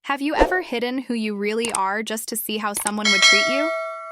Have you ever hidden who you really are just to see how someone would treat you?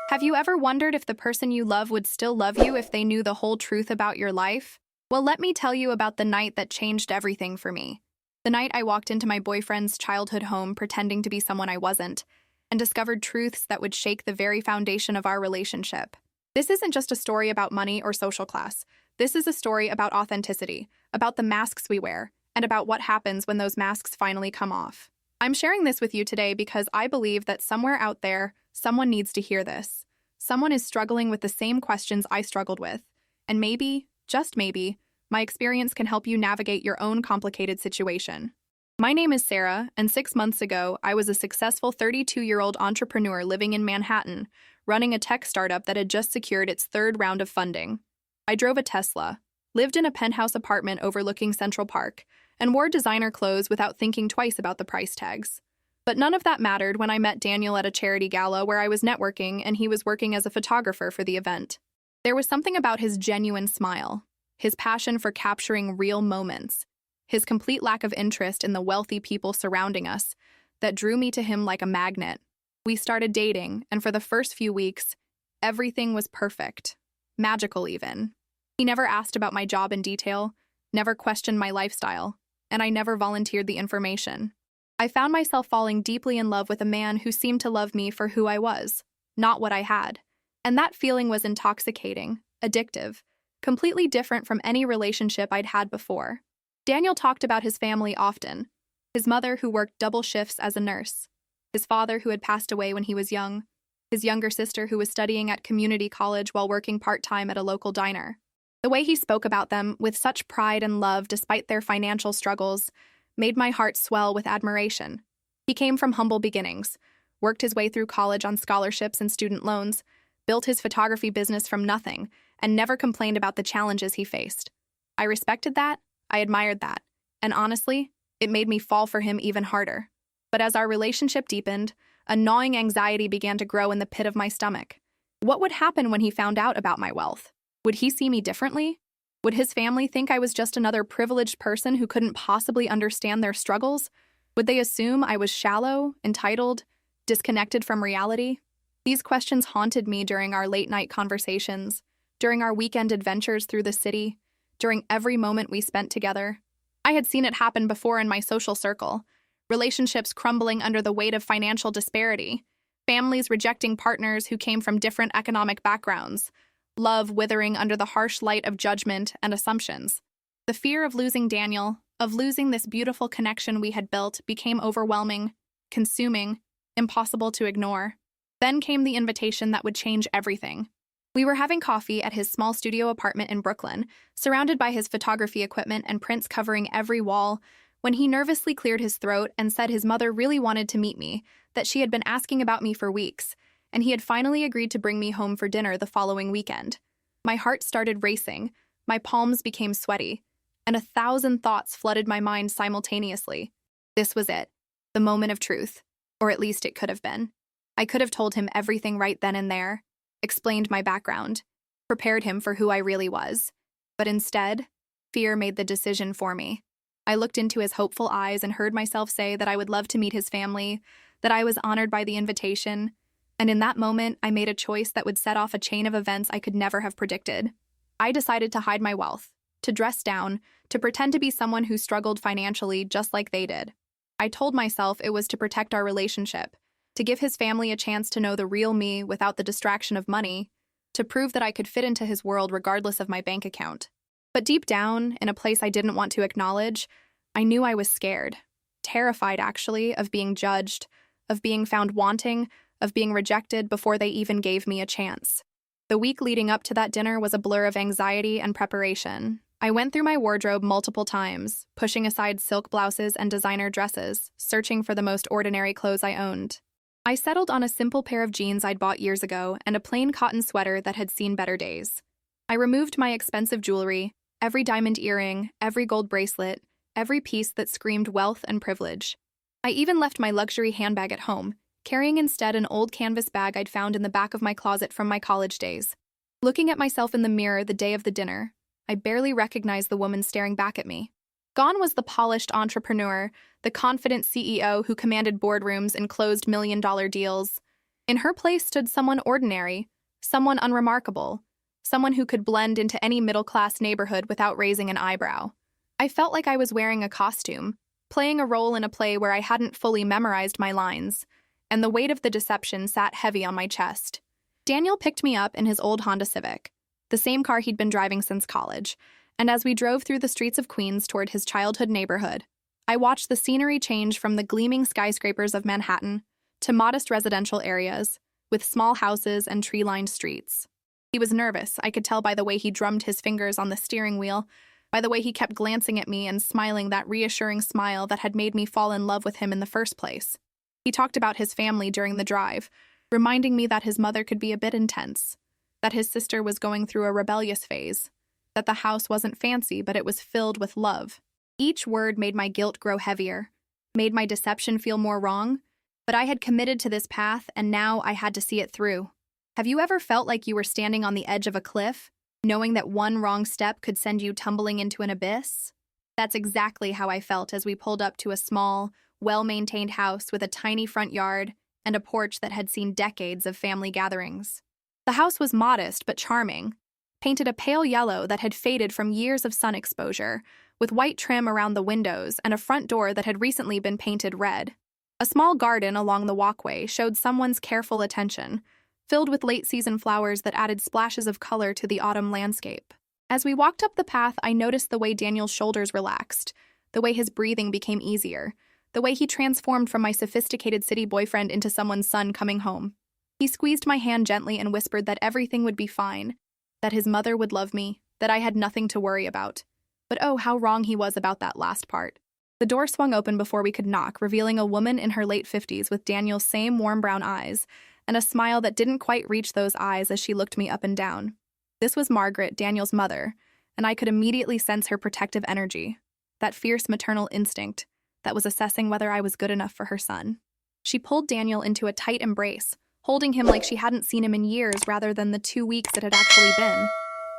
Have you ever wondered if the person you love would still love you if they knew the whole truth about your life? Well, let me tell you about the night that changed everything for me. The night I walked into my boyfriend's childhood home pretending to be someone I wasn't, and discovered truths that would shake the very foundation of our relationship. This isn't just a story about money or social class. This is a story about authenticity, about the masks we wear, and about what happens when those masks finally come off. I'm sharing this with you today because I believe that somewhere out there, someone needs to hear this. Someone is struggling with the same questions I struggled with, and maybe, just maybe, my experience can help you navigate your own complicated situation. My name is Sarah, and 6 months ago, I was a successful 32-year-old entrepreneur living in Manhattan, running a tech startup that had just secured its third round of funding. I drove a Tesla, lived in a penthouse apartment overlooking Central Park, and wore designer clothes without thinking twice about the price tags. But none of that mattered when I met Daniel at a charity gala where I was networking and he was working as a photographer for the event. There was something about his genuine smile, his passion for capturing real moments, his complete lack of interest in the wealthy people surrounding us that drew me to him like a magnet. We started dating, and for the first few weeks, everything was perfect. Magical, even. He never asked about my job in detail, never questioned my lifestyle, and I never volunteered the information. I found myself falling deeply in love with a man who seemed to love me for who I was, not what I had. And that feeling was intoxicating, addictive, completely different from any relationship I'd had before. Daniel talked about his family often. His mother, who worked double shifts as a nurse. His father, who had passed away when he was young. His younger sister, who was studying at community college while working part-time at a local diner. The way he spoke about them with such pride and love despite their financial struggles made my heart swell with admiration. He came from humble beginnings, worked his way through college on scholarships and student loans, built his photography business from nothing, and never complained about the challenges he faced. I respected that, I admired that, and honestly, it made me fall for him even harder. But as our relationship deepened, a gnawing anxiety began to grow in the pit of my stomach. What would happen when he found out about my wealth? Would he see me differently? Would his family think I was just another privileged person who couldn't possibly understand their struggles? Would they assume I was shallow, entitled, disconnected from reality? These questions haunted me during our late-night conversations, during our weekend adventures through the city, during every moment we spent together. I had seen it happen before in my social circle, relationships crumbling under the weight of financial disparity, families rejecting partners who came from different economic backgrounds, love withering under the harsh light of judgment and assumptions. The fear of losing Daniel, of losing this beautiful connection we had built, became overwhelming, consuming, impossible to ignore. Then came the invitation that would change everything. We were having coffee at his small studio apartment in Brooklyn, surrounded by his photography equipment and prints covering every wall, when he nervously cleared his throat and said his mother really wanted to meet me, that she had been asking about me for weeks, and he had finally agreed to bring me home for dinner the following weekend. My heart started racing, my palms became sweaty, and 1,000 thoughts flooded my mind simultaneously. This was it, the moment of truth, or at least it could have been. I could have told him everything right then and there, explained my background, prepared him for who I really was. But instead, fear made the decision for me. I looked into his hopeful eyes and heard myself say that I would love to meet his family, that I was honored by the invitation, and in that moment, I made a choice that would set off a chain of events I could never have predicted. I decided to hide my wealth, to dress down, to pretend to be someone who struggled financially just like they did. I told myself it was to protect our relationship, to give his family a chance to know the real me without the distraction of money, to prove that I could fit into his world regardless of my bank account. But deep down, in a place I didn't want to acknowledge, I knew I was scared, terrified actually, of being judged, of being found wanting, of being rejected before they even gave me a chance. The week leading up to that dinner was a blur of anxiety and preparation. I went through my wardrobe multiple times, pushing aside silk blouses and designer dresses, searching for the most ordinary clothes I owned. I settled on a simple pair of jeans I'd bought years ago and a plain cotton sweater that had seen better days. I removed my expensive jewelry, every diamond earring, every gold bracelet, every piece that screamed wealth and privilege. I even left my luxury handbag at home, carrying instead an old canvas bag I'd found in the back of my closet from my college days. Looking at myself in the mirror the day of the dinner, I barely recognized the woman staring back at me. Gone was the polished entrepreneur, the confident CEO who commanded boardrooms and closed million-dollar deals. In her place stood someone ordinary, someone unremarkable, someone who could blend into any middle-class neighborhood without raising an eyebrow. I felt like I was wearing a costume, playing a role in a play where I hadn't fully memorized my lines, and the weight of the deception sat heavy on my chest. Daniel picked me up in his old Honda Civic, the same car he'd been driving since college, and as we drove through the streets of Queens toward his childhood neighborhood, I watched the scenery change from the gleaming skyscrapers of Manhattan to modest residential areas, with small houses and tree-lined streets. He was nervous, I could tell by the way he drummed his fingers on the steering wheel, by the way he kept glancing at me and smiling that reassuring smile that had made me fall in love with him in the first place. He talked about his family during the drive, reminding me that his mother could be a bit intense, that his sister was going through a rebellious phase, that the house wasn't fancy, but it was filled with love. Each word made my guilt grow heavier, made my deception feel more wrong, but I had committed to this path, and now I had to see it through. Have you ever felt like you were standing on the edge of a cliff, knowing that one wrong step could send you tumbling into an abyss? That's exactly how I felt as we pulled up to a small, well-maintained house with a tiny front yard and a porch that had seen decades of family gatherings. The house was modest but charming, painted a pale yellow that had faded from years of sun exposure, with white trim around the windows and a front door that had recently been painted red. A small garden along the walkway showed someone's careful attention, filled with late-season flowers that added splashes of color to the autumn landscape. As we walked up the path, I noticed the way Daniel's shoulders relaxed, the way his breathing became easier, the way he transformed from my sophisticated city boyfriend into someone's son coming home. He squeezed my hand gently and whispered that everything would be fine, that his mother would love me, that I had nothing to worry about. But oh, how wrong he was about that last part. The door swung open before we could knock, revealing a woman in her late 50s with Daniel's same warm brown eyes, and a smile that didn't quite reach those eyes as she looked me up and down. This was Margaret, Daniel's mother, and I could immediately sense her protective energy, that fierce maternal instinct that was assessing whether I was good enough for her son. She pulled Daniel into a tight embrace, holding him like she hadn't seen him in years rather than the 2 weeks it had actually been,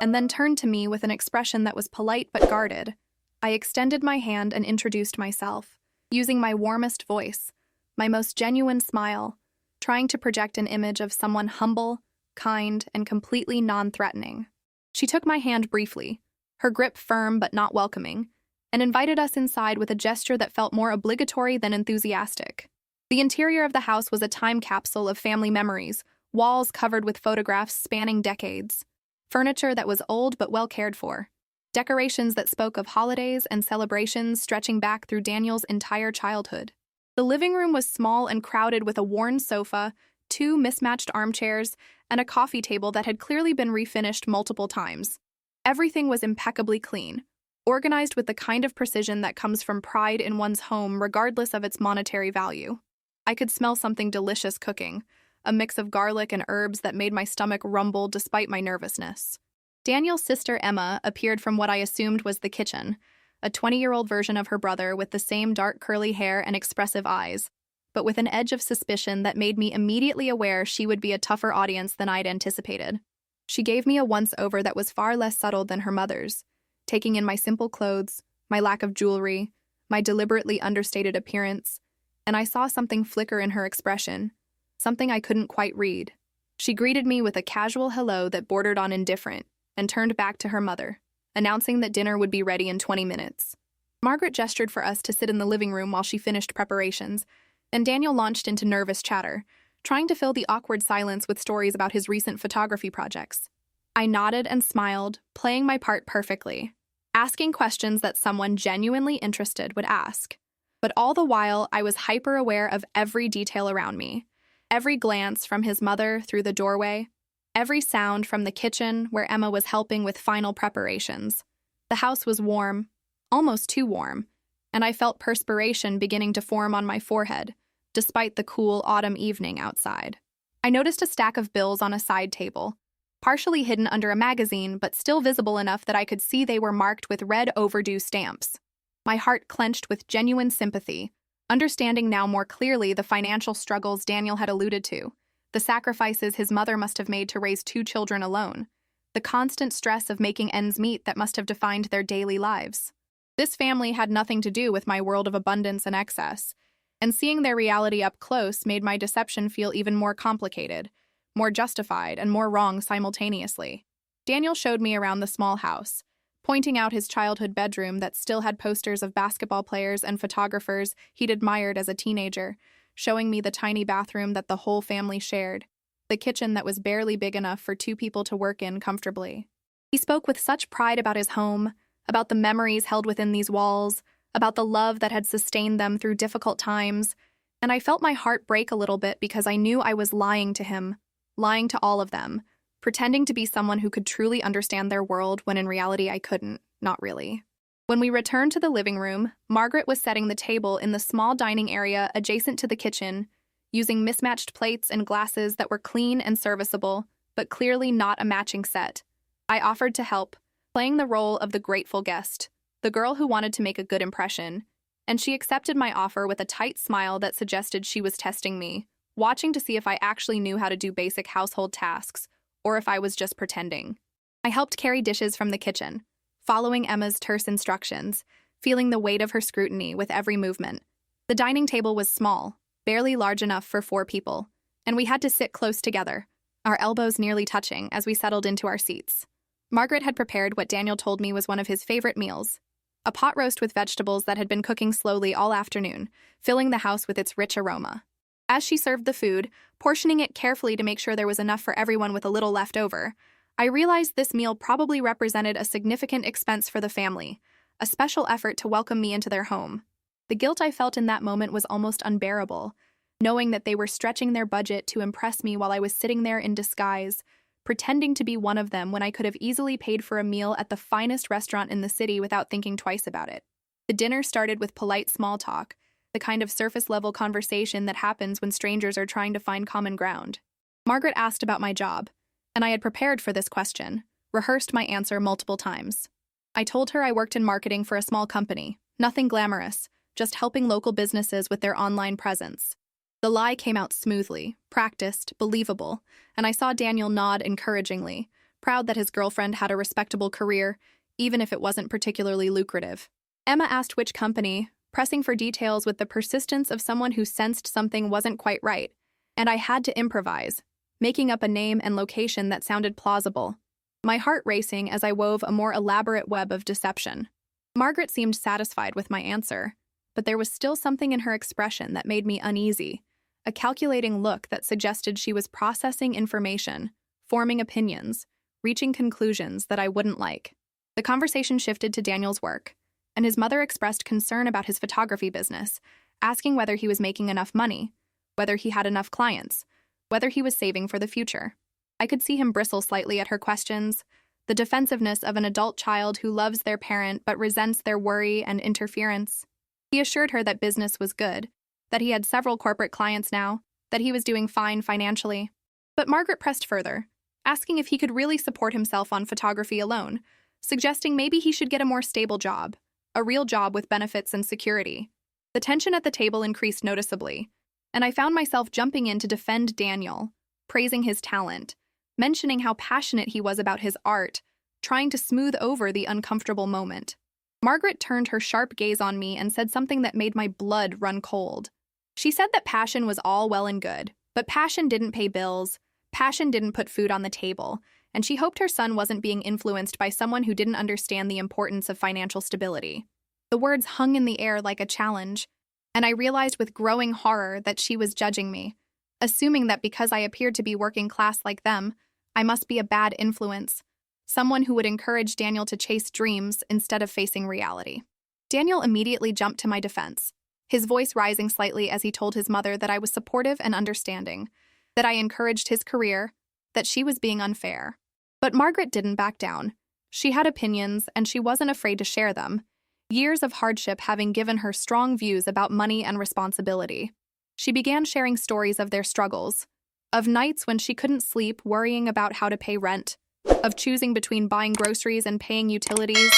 and then turned to me with an expression that was polite but guarded. I extended my hand and introduced myself, using my warmest voice, my most genuine smile, trying to project an image of someone humble, kind, and completely non-threatening. She took my hand briefly, her grip firm but not welcoming, and invited us inside with a gesture that felt more obligatory than enthusiastic. The interior of the house was a time capsule of family memories, walls covered with photographs spanning decades, furniture that was old but well cared for, decorations that spoke of holidays and celebrations stretching back through Daniel's entire childhood. The living room was small and crowded with a worn sofa, 2 mismatched armchairs, and a coffee table that had clearly been refinished multiple times. Everything was impeccably clean, organized with the kind of precision that comes from pride in one's home regardless of its monetary value. I could smell something delicious cooking, a mix of garlic and herbs that made my stomach rumble despite my nervousness. Daniel's sister Emma appeared from what I assumed was the kitchen, a 20-year-old version of her brother with the same dark curly hair and expressive eyes, but with an edge of suspicion that made me immediately aware she would be a tougher audience than I'd anticipated. She gave me a once-over that was far less subtle than her mother's, taking in my simple clothes, my lack of jewelry, my deliberately understated appearance, and I saw something flicker in her expression, something I couldn't quite read. She greeted me with a casual hello that bordered on indifferent, and turned back to her mother, announcing that dinner would be ready in 20 minutes. Margaret gestured for us to sit in the living room while she finished preparations, and Daniel launched into nervous chatter, trying to fill the awkward silence with stories about his recent photography projects. I nodded and smiled, playing my part perfectly, asking questions that someone genuinely interested would ask. But all the while, I was hyper-aware of every detail around me, every glance from his mother through the doorway, every sound from the kitchen where Emma was helping with final preparations. The house was warm, almost too warm, and I felt perspiration beginning to form on my forehead, despite the cool autumn evening outside. I noticed a stack of bills on a side table, partially hidden under a magazine but still visible enough that I could see they were marked with red overdue stamps. My heart clenched with genuine sympathy, understanding now more clearly the financial struggles Daniel had alluded to, the sacrifices his mother must have made to raise 2 children alone, the constant stress of making ends meet that must have defined their daily lives. This family had nothing to do with my world of abundance and excess, and seeing their reality up close made my deception feel even more complicated, more justified, and more wrong simultaneously. Daniel showed me around the small house, pointing out his childhood bedroom that still had posters of basketball players and photographers he'd admired as a teenager, showing me the tiny bathroom that the whole family shared, the kitchen that was barely big enough for two people to work in comfortably. He spoke with such pride about his home, about the memories held within these walls, about the love that had sustained them through difficult times, and I felt my heart break a little bit because I knew I was lying to him, lying to all of them, pretending to be someone who could truly understand their world when in reality I couldn't, not really. When we returned to the living room, Margaret was setting the table in the small dining area adjacent to the kitchen, using mismatched plates and glasses that were clean and serviceable, but clearly not a matching set. I offered to help, playing the role of the grateful guest, the girl who wanted to make a good impression, and she accepted my offer with a tight smile that suggested she was testing me, watching to see if I actually knew how to do basic household tasks, or if I was just pretending. I helped carry dishes from the kitchen, following Emma's terse instructions, feeling the weight of her scrutiny with every movement. The dining table was small, barely large enough for 4 people, and we had to sit close together, our elbows nearly touching as we settled into our seats. Margaret had prepared what Daniel told me was one of his favorite meals, a pot roast with vegetables that had been cooking slowly all afternoon, filling the house with its rich aroma. As she served the food, portioning it carefully to make sure there was enough for everyone with a little left over, I realized this meal probably represented a significant expense for the family, a special effort to welcome me into their home. The guilt I felt in that moment was almost unbearable, knowing that they were stretching their budget to impress me while I was sitting there in disguise, pretending to be one of them when I could have easily paid for a meal at the finest restaurant in the city without thinking twice about it. The dinner started with polite small talk, the kind of surface-level conversation that happens when strangers are trying to find common ground. Margaret asked about my job, and I had prepared for this question, rehearsed my answer multiple times. I told her I worked in marketing for a small company, nothing glamorous, just helping local businesses with their online presence. The lie came out smoothly, practiced, believable, and I saw Daniel nod encouragingly, proud that his girlfriend had a respectable career, even if it wasn't particularly lucrative. Emma asked which company, pressing for details with the persistence of someone who sensed something wasn't quite right, and I had to improvise, making up a name and location that sounded plausible, my heart racing as I wove a more elaborate web of deception. Margaret seemed satisfied with my answer, but there was still something in her expression that made me uneasy, a calculating look that suggested she was processing information, forming opinions, reaching conclusions that I wouldn't like. The conversation shifted to Daniel's work, and his mother expressed concern about his photography business, asking whether he was making enough money, whether he had enough clients, whether he was saving for the future. I could see him bristle slightly at her questions, the defensiveness of an adult child who loves their parent but resents their worry and interference. He assured her that business was good, that he had several corporate clients now, that he was doing fine financially. But Margaret pressed further, asking if he could really support himself on photography alone, suggesting maybe he should get a more stable job, a real job with benefits and security. The tension at the table increased noticeably, and I found myself jumping in to defend Daniel, praising his talent, mentioning how passionate he was about his art, trying to smooth over the uncomfortable moment. Margaret turned her sharp gaze on me and said something that made my blood run cold. She said that passion was all well and good, but passion didn't pay bills, passion didn't put food on the table, and she hoped her son wasn't being influenced by someone who didn't understand the importance of financial stability. The words hung in the air like a challenge, and I realized with growing horror that she was judging me, assuming that because I appeared to be working class like them, I must be a bad influence, someone who would encourage Daniel to chase dreams instead of facing reality. Daniel immediately jumped to my defense, his voice rising slightly as he told his mother that I was supportive and understanding, that I encouraged his career, that she was being unfair. But Margaret didn't back down. She had opinions, and she wasn't afraid to share them, years of hardship having given her strong views about money and responsibility. She began sharing stories of their struggles, of nights when she couldn't sleep worrying about how to pay rent, of choosing between buying groceries and paying utilities,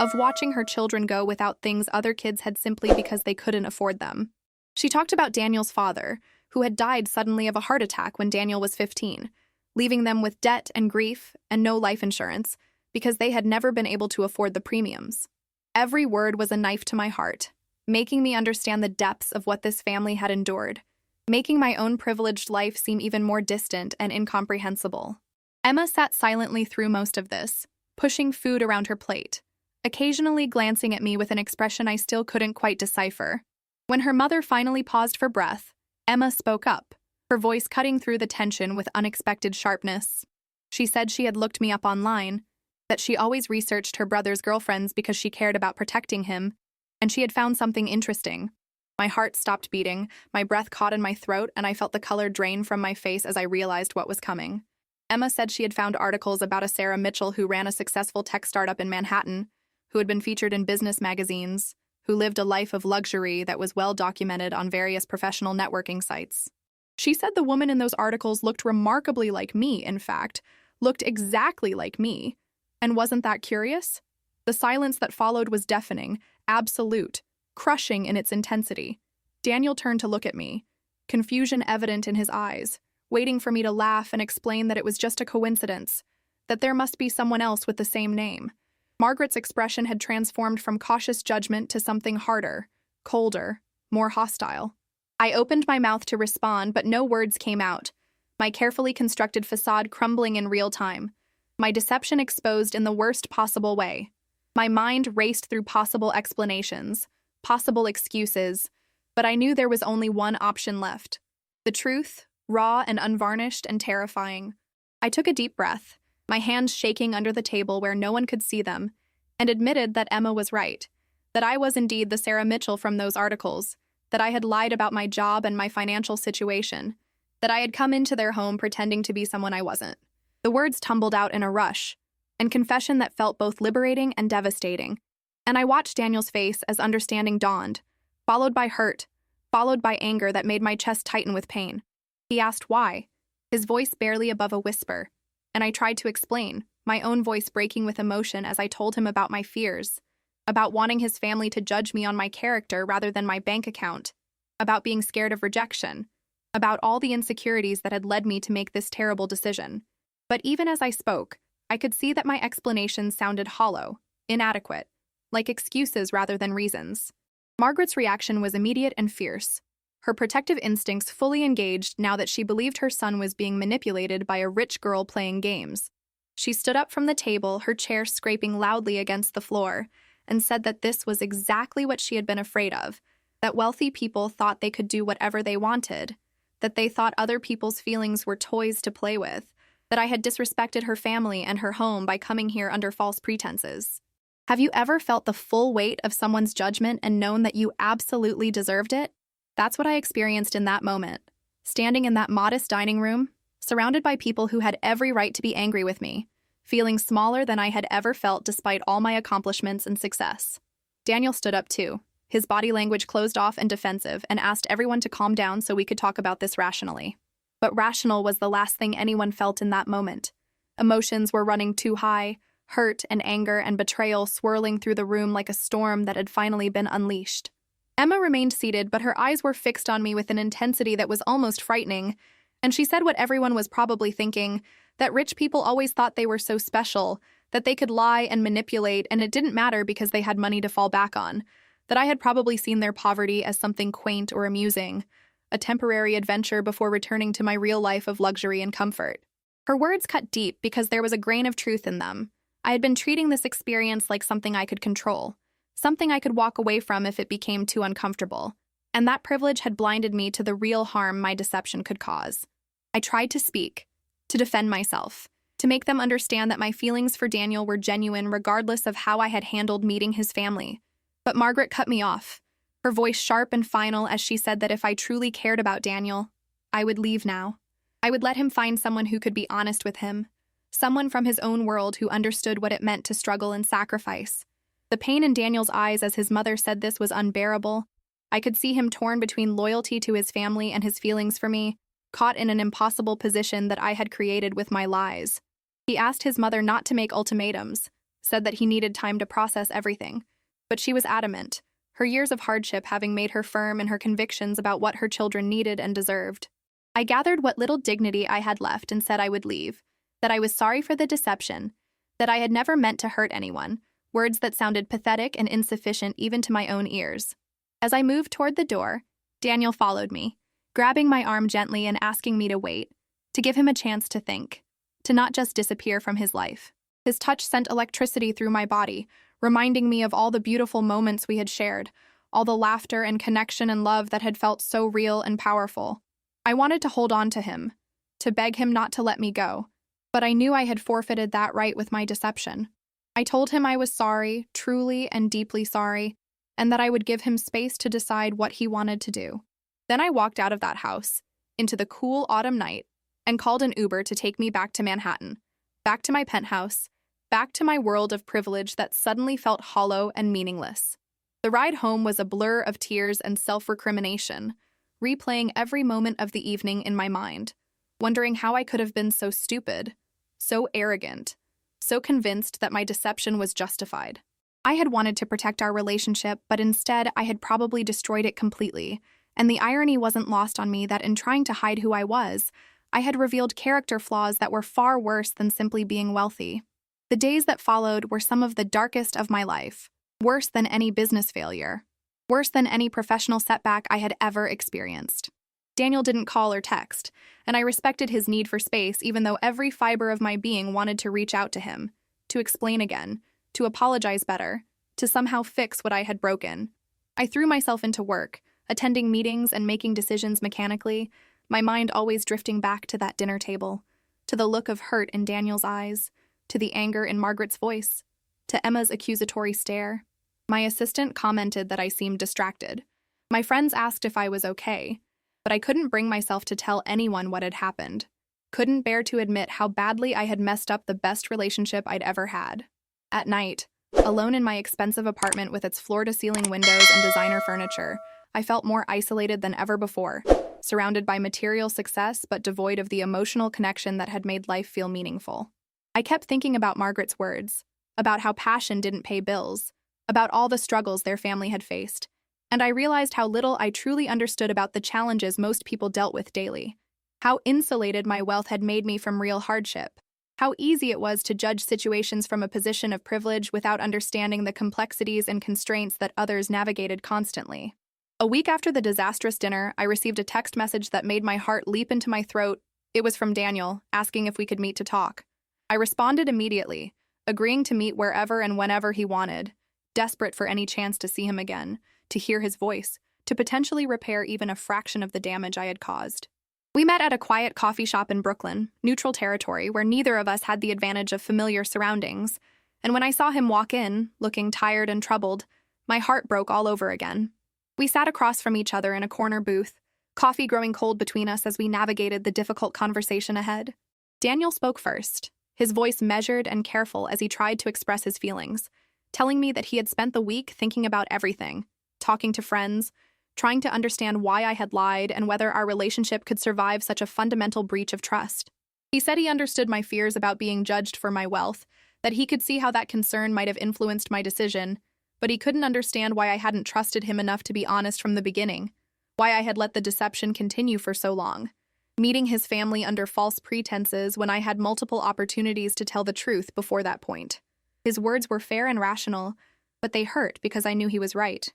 of watching her children go without things other kids had simply because they couldn't afford them. She talked about Daniel's father, who had died suddenly of a heart attack when Daniel was 15, leaving them with debt and grief and no life insurance because they had never been able to afford the premiums. Every word was a knife to my heart, making me understand the depths of what this family had endured, making my own privileged life seem even more distant and incomprehensible. Emma sat silently through most of this, pushing food around her plate, occasionally glancing at me with an expression I still couldn't quite decipher. When her mother finally paused for breath, Emma spoke up, her voice cutting through the tension with unexpected sharpness. She said she had looked me up online, that she always researched her brother's girlfriends because she cared about protecting him, and she had found something interesting. My heart stopped beating, my breath caught in my throat, and I felt the color drain from my face as I realized what was coming. Emma said she had found articles about a Sarah Mitchell who ran a successful tech startup in Manhattan, who had been featured in business magazines, who lived a life of luxury that was well documented on various professional networking sites. She said the woman in those articles looked remarkably like me, in fact, looked exactly like me. And wasn't that curious? The silence that followed was deafening, absolute, crushing in its intensity. Daniel turned to look at me, confusion evident in his eyes, waiting for me to laugh and explain that it was just a coincidence, that there must be someone else with the same name. Margaret's expression had transformed from cautious judgment to something harder, colder, more hostile. I opened my mouth to respond, but no words came out, my carefully constructed facade crumbling in real time, my deception exposed in the worst possible way. My mind raced through possible explanations, possible excuses, but I knew there was only one option left. The truth, raw and unvarnished and terrifying. I took a deep breath, my hands shaking under the table where no one could see them, and admitted that Emma was right, that I was indeed the Sarah Mitchell from those articles, that I had lied about my job and my financial situation, that I had come into their home pretending to be someone I wasn't. The words tumbled out in a rush, and confession that felt both liberating and devastating, and I watched Daniel's face as understanding dawned, followed by hurt, followed by anger that made my chest tighten with pain. He asked why, his voice barely above a whisper, and I tried to explain, my own voice breaking with emotion as I told him about my fears, about wanting his family to judge me on my character rather than my bank account, about being scared of rejection, about all the insecurities that had led me to make this terrible decision. But even as I spoke, I could see that my explanations sounded hollow, inadequate, like excuses rather than reasons. Margaret's reaction was immediate and fierce, her protective instincts fully engaged now that she believed her son was being manipulated by a rich girl playing games. She stood up from the table, her chair scraping loudly against the floor, and said that this was exactly what she had been afraid of, that wealthy people thought they could do whatever they wanted, that they thought other people's feelings were toys to play with, that I had disrespected her family and her home by coming here under false pretenses. Have you ever felt the full weight of someone's judgment and known that you absolutely deserved it? That's what I experienced in that moment, standing in that modest dining room, surrounded by people who had every right to be angry with me, feeling smaller than I had ever felt despite all my accomplishments and success. Daniel stood up too, his body language closed off and defensive, and asked everyone to calm down so we could talk about this rationally. But rational was the last thing anyone felt in that moment. Emotions were running too high, hurt and anger and betrayal swirling through the room like a storm that had finally been unleashed. Emma remained seated, but her eyes were fixed on me with an intensity that was almost frightening, and she said what everyone was probably thinking, that rich people always thought they were so special, that they could lie and manipulate and it didn't matter because they had money to fall back on, that I had probably seen their poverty as something quaint or amusing, a temporary adventure before returning to my real life of luxury and comfort. Her words cut deep because there was a grain of truth in them. I had been treating this experience like something I could control, something I could walk away from if it became too uncomfortable, and that privilege had blinded me to the real harm my deception could cause. I tried to speak, to defend myself, to make them understand that my feelings for Daniel were genuine regardless of how I had handled meeting his family. But Margaret cut me off, her voice sharp and final as she said that if I truly cared about Daniel, I would leave now. I would let him find someone who could be honest with him, someone from his own world who understood what it meant to struggle and sacrifice. The pain in Daniel's eyes as his mother said this was unbearable. I could see him torn between loyalty to his family and his feelings for me, caught in an impossible position that I had created with my lies. He asked his mother not to make ultimatums, said that he needed time to process everything. But she was adamant, her years of hardship having made her firm in her convictions about what her children needed and deserved. I gathered what little dignity I had left and said I would leave, that I was sorry for the deception, that I had never meant to hurt anyone, words that sounded pathetic and insufficient even to my own ears. As I moved toward the door, Daniel followed me, grabbing my arm gently and asking me to wait, to give him a chance to think, to not just disappear from his life. His touch sent electricity through my body, reminding me of all the beautiful moments we had shared, all the laughter and connection and love that had felt so real and powerful. I wanted to hold on to him, to beg him not to let me go, but I knew I had forfeited that right with my deception. I told him I was sorry, truly and deeply sorry, and that I would give him space to decide what he wanted to do. Then I walked out of that house, into the cool autumn night, and called an Uber to take me back to Manhattan, back to my penthouse, back to my world of privilege that suddenly felt hollow and meaningless. The ride home was a blur of tears and self-recrimination, replaying every moment of the evening in my mind, wondering how I could have been so stupid, so arrogant, so convinced that my deception was justified. I had wanted to protect our relationship, but instead I had probably destroyed it completely, and the irony wasn't lost on me that in trying to hide who I was, I had revealed character flaws that were far worse than simply being wealthy. The days that followed were some of the darkest of my life, worse than any business failure, worse than any professional setback I had ever experienced. Daniel didn't call or text, and I respected his need for space even though every fiber of my being wanted to reach out to him, to explain again, to apologize better, to somehow fix what I had broken. I threw myself into work, attending meetings and making decisions mechanically, my mind always drifting back to that dinner table, to the look of hurt in Daniel's eyes, to the anger in Margaret's voice, to Emma's accusatory stare. My assistant commented that I seemed distracted. My friends asked if I was okay, but I couldn't bring myself to tell anyone what had happened. Couldn't bear to admit how badly I had messed up the best relationship I'd ever had. At night, alone in my expensive apartment with its floor-to-ceiling windows and designer furniture, I felt more isolated than ever before, surrounded by material success but devoid of the emotional connection that had made life feel meaningful. I kept thinking about Margaret's words, about how passion didn't pay bills, about all the struggles their family had faced, and I realized how little I truly understood about the challenges most people dealt with daily, how insulated my wealth had made me from real hardship, how easy it was to judge situations from a position of privilege without understanding the complexities and constraints that others navigated constantly. A week after the disastrous dinner, I received a text message that made my heart leap into my throat. It was from Daniel, asking if we could meet to talk. I responded immediately, agreeing to meet wherever and whenever he wanted, desperate for any chance to see him again, to hear his voice, to potentially repair even a fraction of the damage I had caused. We met at a quiet coffee shop in Brooklyn, neutral territory where neither of us had the advantage of familiar surroundings, and when I saw him walk in, looking tired and troubled, my heart broke all over again. We sat across from each other in a corner booth, coffee growing cold between us as we navigated the difficult conversation ahead. Daniel spoke first, his voice measured and careful as he tried to express his feelings, telling me that he had spent the week thinking about everything, talking to friends, trying to understand why I had lied and whether our relationship could survive such a fundamental breach of trust. He said he understood my fears about being judged for my wealth, that he could see how that concern might have influenced my decision, but he couldn't understand why I hadn't trusted him enough to be honest from the beginning, why I had let the deception continue for so long, meeting his family under false pretenses when I had multiple opportunities to tell the truth before that point. His words were fair and rational, but they hurt because I knew he was right.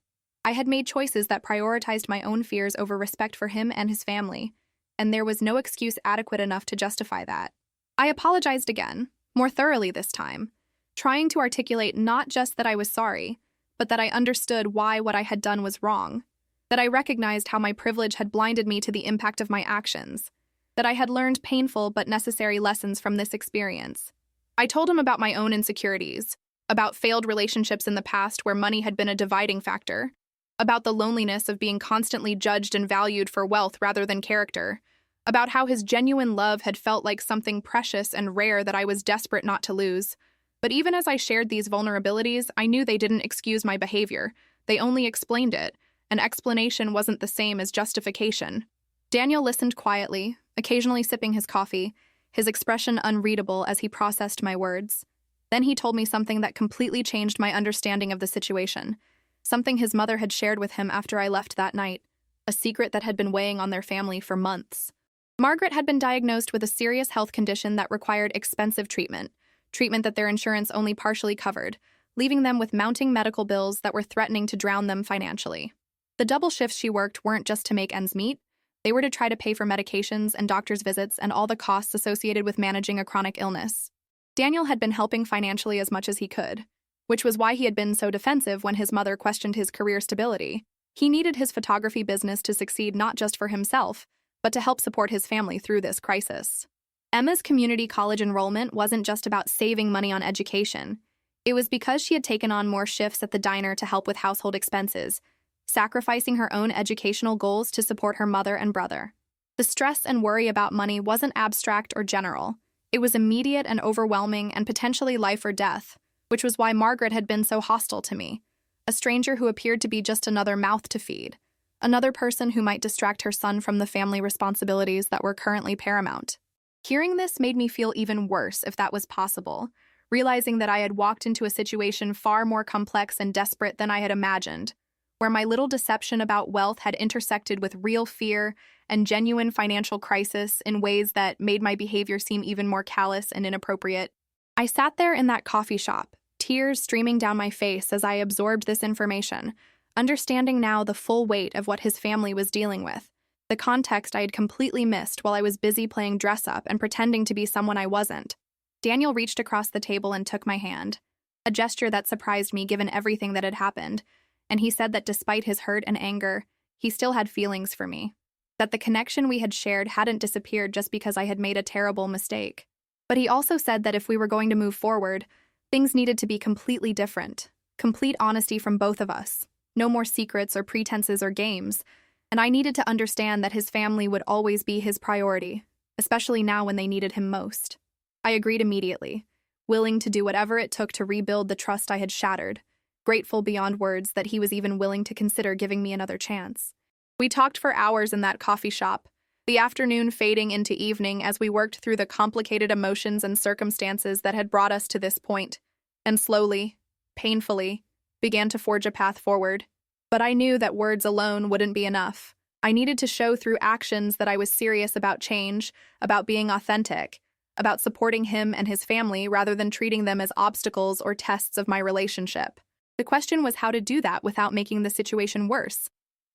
I had made choices that prioritized my own fears over respect for him and his family, and there was no excuse adequate enough to justify that. I apologized again, more thoroughly this time, trying to articulate not just that I was sorry, but that I understood why what I had done was wrong, that I recognized how my privilege had blinded me to the impact of my actions, that I had learned painful but necessary lessons from this experience. I told him about my own insecurities, about failed relationships in the past where money had been a dividing factor, about the loneliness of being constantly judged and valued for wealth rather than character, about how his genuine love had felt like something precious and rare that I was desperate not to lose. But even as I shared these vulnerabilities, I knew they didn't excuse my behavior. They only explained it, and explanation wasn't the same as justification. Daniel listened quietly, occasionally sipping his coffee, his expression unreadable as he processed my words. Then he told me something that completely changed my understanding of the situation, something his mother had shared with him after I left that night, a secret that had been weighing on their family for months. Margaret had been diagnosed with a serious health condition that required expensive treatment that their insurance only partially covered, leaving them with mounting medical bills that were threatening to drown them financially. The double shifts she worked weren't just to make ends meet, they were to try to pay for medications and doctor's visits and all the costs associated with managing a chronic illness. Daniel had been helping financially as much as he could, which was why he had been so defensive when his mother questioned his career stability. He needed his photography business to succeed not just for himself, but to help support his family through this crisis. Emma's community college enrollment wasn't just about saving money on education. It was because she had taken on more shifts at the diner to help with household expenses, sacrificing her own educational goals to support her mother and brother. The stress and worry about money wasn't abstract or general. It was immediate and overwhelming and potentially life or death, which was why Margaret had been so hostile to me, a stranger who appeared to be just another mouth to feed, another person who might distract her son from the family responsibilities that were currently paramount. Hearing this made me feel even worse, if that was possible, realizing that I had walked into a situation far more complex and desperate than I had imagined, where my little deception about wealth had intersected with real fear and genuine financial crisis in ways that made my behavior seem even more callous and inappropriate. I sat there in that coffee shop, tears streaming down my face as I absorbed this information, understanding now the full weight of what his family was dealing with, the context I had completely missed while I was busy playing dress-up and pretending to be someone I wasn't. Daniel reached across the table and took my hand, a gesture that surprised me given everything that had happened, and he said that despite his hurt and anger, he still had feelings for me, that the connection we had shared hadn't disappeared just because I had made a terrible mistake. But he also said that if we were going to move forward, things needed to be completely different, complete honesty from both of us, no more secrets or pretenses or games, and I needed to understand that his family would always be his priority, especially now when they needed him most. I agreed immediately, willing to do whatever it took to rebuild the trust I had shattered, grateful beyond words that he was even willing to consider giving me another chance. We talked for hours in that coffee shop, the afternoon fading into evening as we worked through the complicated emotions and circumstances that had brought us to this point, and slowly, painfully, began to forge a path forward. But I knew that words alone wouldn't be enough. I needed to show through actions that I was serious about change, about being authentic, about supporting him and his family rather than treating them as obstacles or tests of my relationship. The question was how to do that without making the situation worse,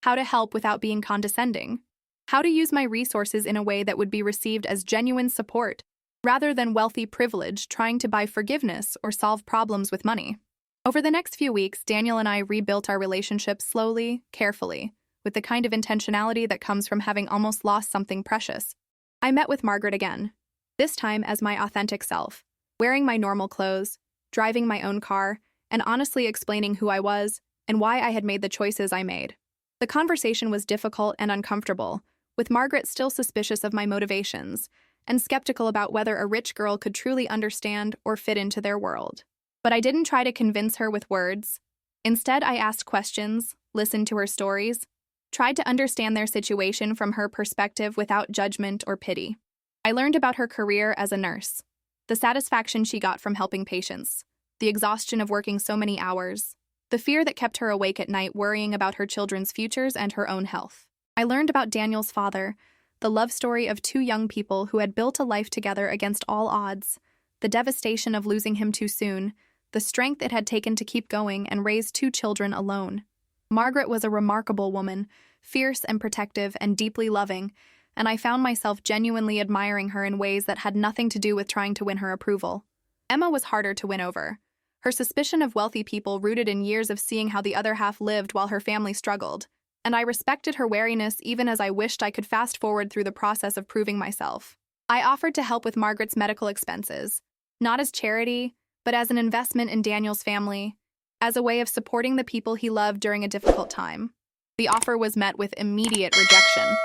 how to help without being condescending, how to use my resources in a way that would be received as genuine support, rather than wealthy privilege trying to buy forgiveness or solve problems with money. Over the next few weeks, Daniel and I rebuilt our relationship slowly, carefully, with the kind of intentionality that comes from having almost lost something precious. I met with Margaret again, this time as my authentic self, wearing my normal clothes, driving my own car, and honestly explaining who I was and why I had made the choices I made. The conversation was difficult and uncomfortable, with Margaret still suspicious of my motivations and skeptical about whether a rich girl could truly understand or fit into their world. But I didn't try to convince her with words. Instead, I asked questions, listened to her stories, tried to understand their situation from her perspective without judgment or pity. I learned about her career as a nurse, the satisfaction she got from helping patients, the exhaustion of working so many hours, the fear that kept her awake at night worrying about her children's futures and her own health. I learned about Daniel's father, the love story of two young people who had built a life together against all odds, the devastation of losing him too soon, the strength it had taken to keep going and raise two children alone. Margaret was a remarkable woman, fierce and protective and deeply loving, and I found myself genuinely admiring her in ways that had nothing to do with trying to win her approval. Emma was harder to win over. Her suspicion of wealthy people rooted in years of seeing how the other half lived while her family struggled, and I respected her wariness even as I wished I could fast forward through the process of proving myself. I offered to help with Margaret's medical expenses, not as charity, but as an investment in Daniel's family, as a way of supporting the people he loved during a difficult time. The offer was met with immediate rejection.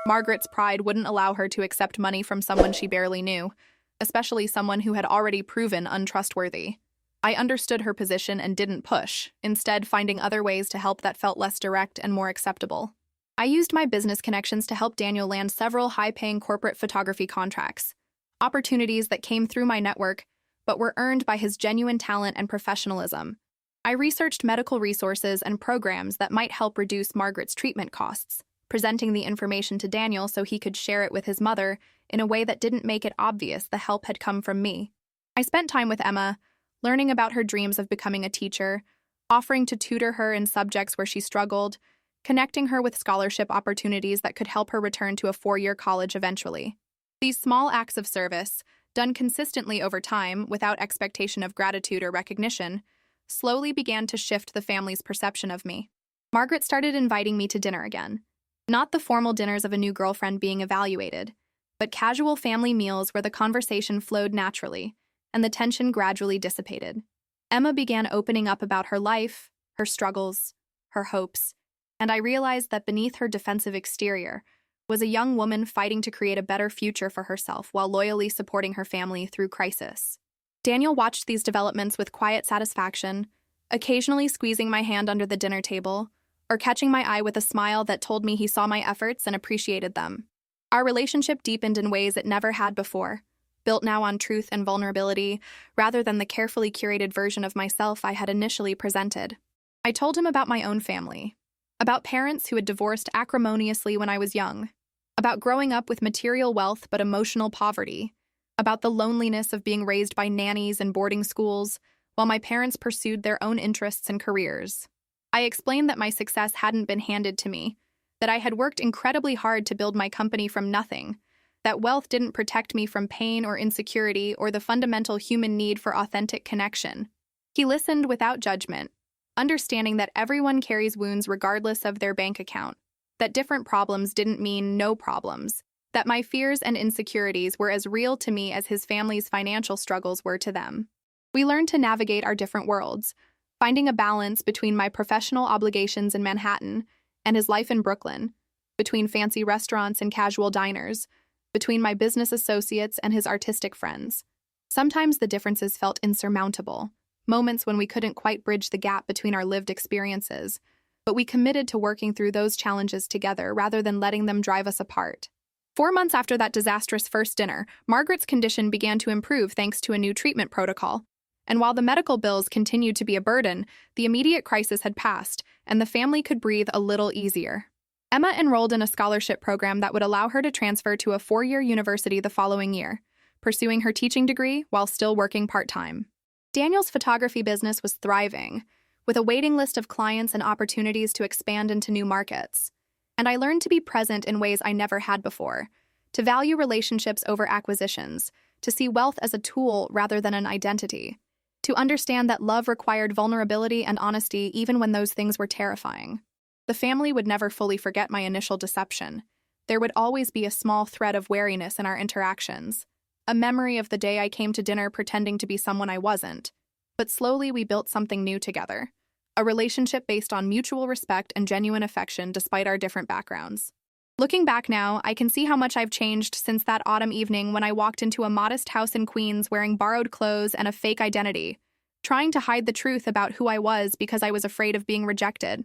Margaret's pride wouldn't allow her to accept money from someone she barely knew, especially someone who had already proven untrustworthy. I understood her position and didn't push, instead finding other ways to help that felt less direct and more acceptable. I used my business connections to help Daniel land several high-paying corporate photography contracts, opportunities that came through my network but were earned by his genuine talent and professionalism. I researched medical resources and programs that might help reduce Margaret's treatment costs, presenting the information to Daniel so he could share it with his mother in a way that didn't make it obvious the help had come from me. I spent time with Emma, learning about her dreams of becoming a teacher, offering to tutor her in subjects where she struggled, connecting her with scholarship opportunities that could help her return to a four-year college eventually. These small acts of service, done consistently over time without expectation of gratitude or recognition, slowly began to shift the family's perception of me. Margaret started inviting me to dinner again. Not the formal dinners of a new girlfriend being evaluated, but casual family meals where the conversation flowed naturally and the tension gradually dissipated. Emma began opening up about her life, her struggles, her hopes, and I realized that beneath her defensive exterior was a young woman fighting to create a better future for herself while loyally supporting her family through crisis. Daniel watched these developments with quiet satisfaction, occasionally squeezing my hand under the dinner table, or catching my eye with a smile that told me he saw my efforts and appreciated them. Our relationship deepened in ways it never had before, built now on truth and vulnerability, rather than the carefully curated version of myself I had initially presented. I told him about my own family, about parents who had divorced acrimoniously when I was young, about growing up with material wealth but emotional poverty, about the loneliness of being raised by nannies and boarding schools while my parents pursued their own interests and careers. I explained that my success hadn't been handed to me, that I had worked incredibly hard to build my company from nothing, that wealth didn't protect me from pain or insecurity or the fundamental human need for authentic connection. He listened without judgment, understanding that everyone carries wounds regardless of their bank account, that different problems didn't mean no problems, that my fears and insecurities were as real to me as his family's financial struggles were to them. We learned to navigate our different worlds, finding a balance between my professional obligations in Manhattan and his life in Brooklyn, between fancy restaurants and casual diners, between my business associates and his artistic friends. Sometimes the differences felt insurmountable, moments when we couldn't quite bridge the gap between our lived experiences, but we committed to working through those challenges together rather than letting them drive us apart. 4 months after that disastrous first dinner, Margaret's condition began to improve thanks to a new treatment protocol. And while the medical bills continued to be a burden, the immediate crisis had passed, and the family could breathe a little easier. Emma enrolled in a scholarship program that would allow her to transfer to a 4-year university the following year, pursuing her teaching degree while still working part-time. Daniel's photography business was thriving, with a waiting list of clients and opportunities to expand into new markets. And I learned to be present in ways I never had before, to value relationships over acquisitions, to see wealth as a tool rather than an identity, to understand that love required vulnerability and honesty even when those things were terrifying. The family would never fully forget my initial deception. There would always be a small thread of wariness in our interactions, a memory of the day I came to dinner pretending to be someone I wasn't. But slowly we built something new together, a relationship based on mutual respect and genuine affection despite our different backgrounds. Looking back now, I can see how much I've changed since that autumn evening when I walked into a modest house in Queens wearing borrowed clothes and a fake identity, trying to hide the truth about who I was because I was afraid of being rejected.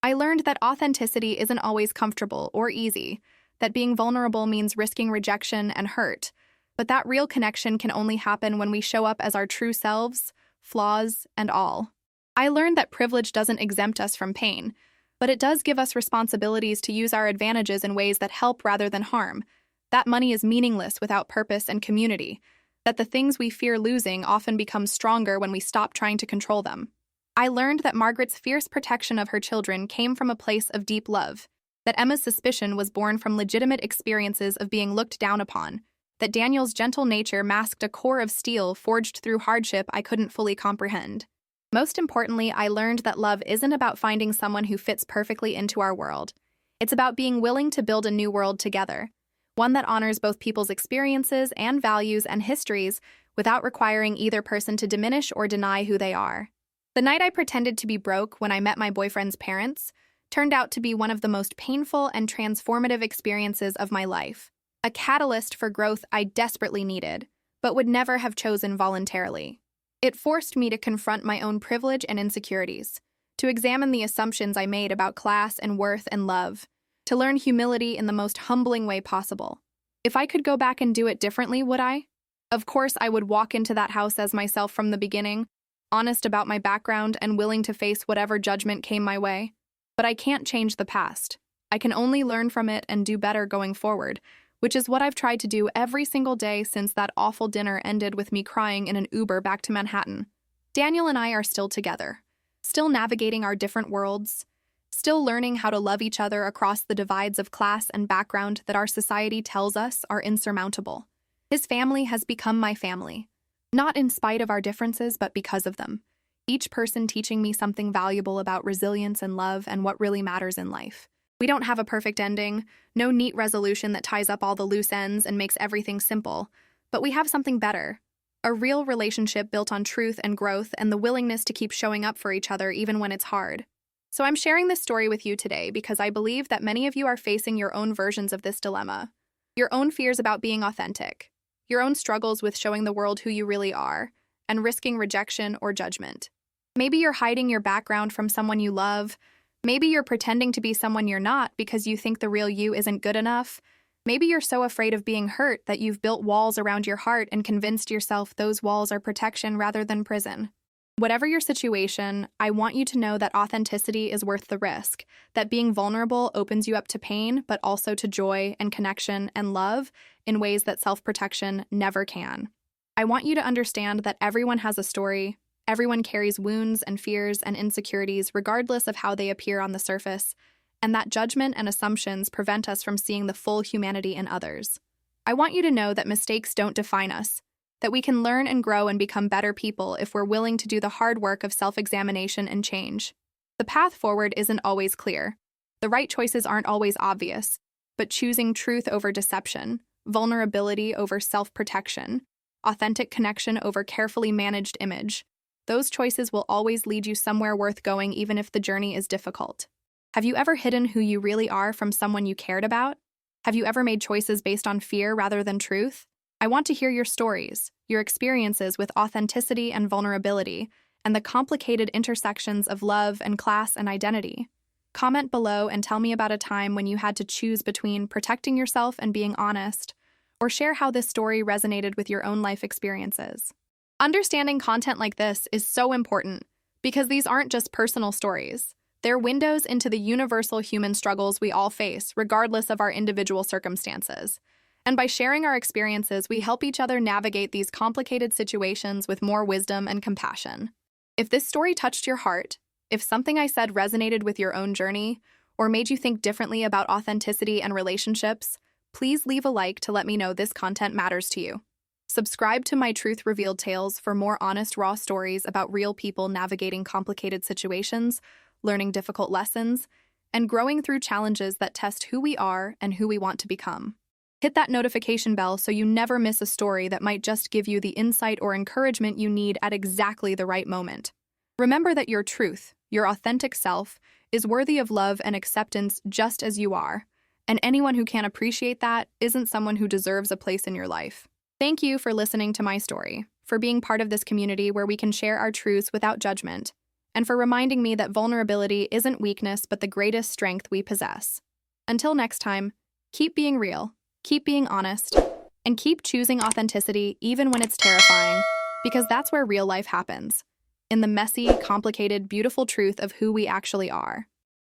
I learned that authenticity isn't always comfortable or easy, that being vulnerable means risking rejection and hurt, but that real connection can only happen when we show up as our true selves, flaws and all. I learned that privilege doesn't exempt us from pain, but it does give us responsibilities to use our advantages in ways that help rather than harm, that money is meaningless without purpose and community, that the things we fear losing often become stronger when we stop trying to control them. I learned that Margaret's fierce protection of her children came from a place of deep love, that Emma's suspicion was born from legitimate experiences of being looked down upon, that Daniel's gentle nature masked a core of steel forged through hardship I couldn't fully comprehend. Most importantly, I learned that love isn't about finding someone who fits perfectly into our world. It's about being willing to build a new world together, one that honors both people's experiences and values and histories without requiring either person to diminish or deny who they are. The night I pretended to be broke when I met my boyfriend's parents turned out to be one of the most painful and transformative experiences of my life, a catalyst for growth I desperately needed, but would never have chosen voluntarily. It forced me to confront my own privilege and insecurities, to examine the assumptions I made about class and worth and love, to learn humility in the most humbling way possible. If I could go back and do it differently, would I? Of course, I would walk into that house as myself from the beginning, honest about my background and willing to face whatever judgment came my way. But I can't change the past. I can only learn from it and do better going forward, which is what I've tried to do every single day since that awful dinner ended with me crying in an Uber back to Manhattan. Daniel and I are still together, still navigating our different worlds, still learning how to love each other across the divides of class and background that our society tells us are insurmountable. His family has become my family, not in spite of our differences, but because of them. Each person teaching me something valuable about resilience and love and what really matters in life. We don't have a perfect ending, no neat resolution that ties up all the loose ends and makes everything simple, but we have something better. A real relationship built on truth and growth and the willingness to keep showing up for each other even when it's hard. So I'm sharing this story with you today because I believe that many of you are facing your own versions of this dilemma, your own fears about being authentic, your own struggles with showing the world who you really are, and risking rejection or judgment. Maybe you're hiding your background from someone you love. Maybe you're pretending to be someone you're not because you think the real you isn't good enough. Maybe you're so afraid of being hurt that you've built walls around your heart and convinced yourself those walls are protection rather than prison. Whatever your situation, I want you to know that authenticity is worth the risk, that being vulnerable opens you up to pain, but also to joy and connection and love in ways that self-protection never can. I want you to understand that everyone has a story, everyone carries wounds and fears and insecurities regardless of how they appear on the surface, and that judgment and assumptions prevent us from seeing the full humanity in others. I want you to know that mistakes don't define us, that we can learn and grow and become better people if we're willing to do the hard work of self-examination and change. The path forward isn't always clear. The right choices aren't always obvious, but choosing truth over deception, vulnerability over self-protection, authentic connection over carefully managed image, those choices will always lead you somewhere worth going even if the journey is difficult. Have you ever hidden who you really are from someone you cared about? Have you ever made choices based on fear rather than truth? I want to hear your stories, your experiences with authenticity and vulnerability, and the complicated intersections of love and class and identity. Comment below and tell me about a time when you had to choose between protecting yourself and being honest, or share how this story resonated with your own life experiences. Understanding content like this is so important because these aren't just personal stories. They're windows into the universal human struggles we all face, regardless of our individual circumstances. And by sharing our experiences, we help each other navigate these complicated situations with more wisdom and compassion. If this story touched your heart, if something I said resonated with your own journey, or made you think differently about authenticity and relationships, please leave a like to let me know this content matters to you. Subscribe to my Truth Revealed Tales for more honest, raw stories about real people navigating complicated situations, learning difficult lessons, and growing through challenges that test who we are and who we want to become. Hit that notification bell so you never miss a story that might just give you the insight or encouragement you need at exactly the right moment. Remember that your truth, your authentic self, is worthy of love and acceptance just as you are, and anyone who can't appreciate that isn't someone who deserves a place in your life. Thank you for listening to my story, for being part of this community where we can share our truths without judgment, and for reminding me that vulnerability isn't weakness but the greatest strength we possess. Until next time, keep being real, keep being honest, and keep choosing authenticity even when it's terrifying, because that's where real life happens, in the messy, complicated, beautiful truth of who we actually are.